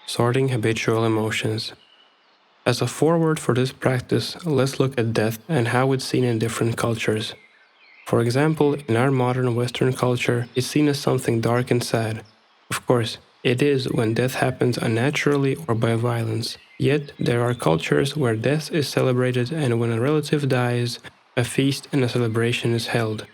Sorting Habitual Emotions. As a foreword for this practice, let's look at death and how it's seen in different cultures. For example, in our modern Western culture, it's seen as something dark and sad. Of course, it is when death happens unnaturally or by violence. Yet, there are cultures where death is celebrated, and when a relative dies, a feast and a celebration is held.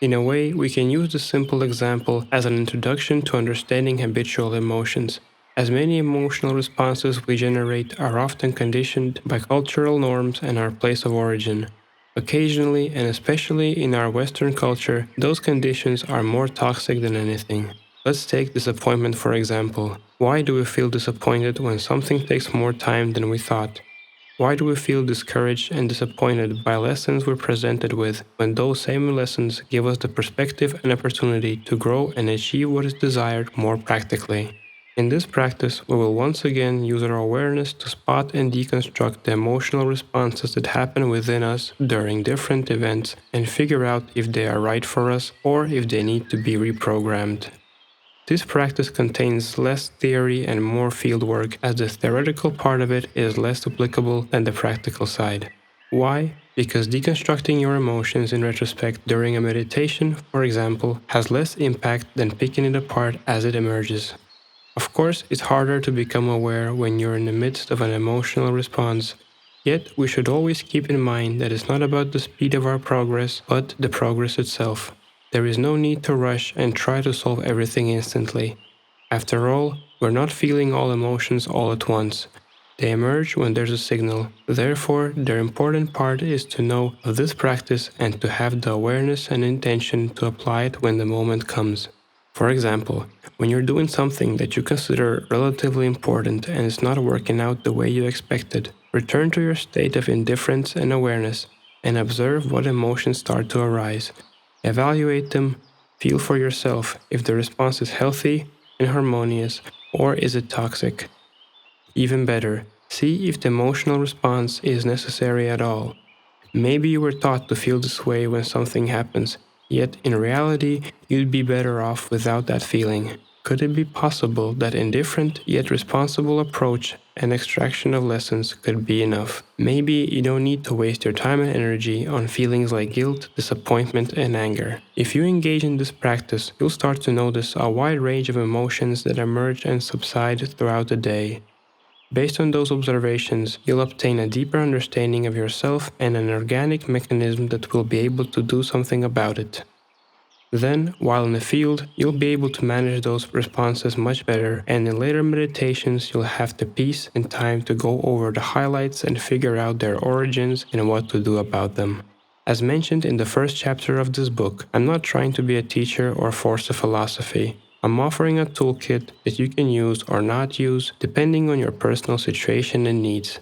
In a way, we can use this simple example as an introduction to understanding habitual emotions, as many emotional responses we generate are often conditioned by cultural norms and our place of origin. Occasionally, and especially in our Western culture, those conditions are more toxic than anything. Let's take disappointment for example. Why do we feel disappointed when something takes more time than we thought? Why do we feel discouraged and disappointed by lessons we're presented with when those same lessons give us the perspective and opportunity to grow and achieve what is desired more practically? In this practice, we will once again use our awareness to spot and deconstruct the emotional responses that happen within us during different events and figure out if they are right for us or if they need to be reprogrammed. This practice contains less theory and more fieldwork, as the theoretical part of it is less applicable than the practical side. Why? Because deconstructing your emotions in retrospect during a meditation, for example, has less impact than picking it apart as it emerges. Of course, it's harder to become aware when you're in the midst of an emotional response. Yet, we should always keep in mind that it's not about the speed of our progress, but the progress itself. There is no need to rush and try to solve everything instantly. After all, we're not feeling all emotions all at once. They emerge when there's a signal. Therefore, the important part is to know of this practice and to have the awareness and intention to apply it when the moment comes. For example, when you're doing something that you consider relatively important and it's not working out the way you expected, return to your state of indifference and awareness and observe what emotions start to arise. Evaluate them, feel for yourself if the response is healthy and harmonious or is it toxic. Even better, see if the emotional response is necessary at all. Maybe you were taught to feel this way when something happens, yet in reality, you'd be better off without that feeling. Could it be possible that indifferent yet responsible approach and extraction of lessons could be enough? Maybe you don't need to waste your time and energy on feelings like guilt, disappointment, and anger. If you engage in this practice, you'll start to notice a wide range of emotions that emerge and subside throughout the day. Based on those observations, you'll obtain a deeper understanding of yourself and an organic mechanism that will be able to do something about it. Then, while in the field, you'll be able to manage those responses much better, and in later meditations, you'll have the peace and time to go over the highlights and figure out their origins and what to do about them. As mentioned in the first chapter of this book, I'm not trying to be a teacher or force a philosophy. I'm offering a toolkit that you can use or not use depending on your personal situation and needs.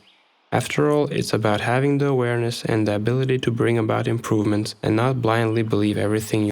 After all, it's about having the awareness and the ability to bring about improvements and not blindly believe everything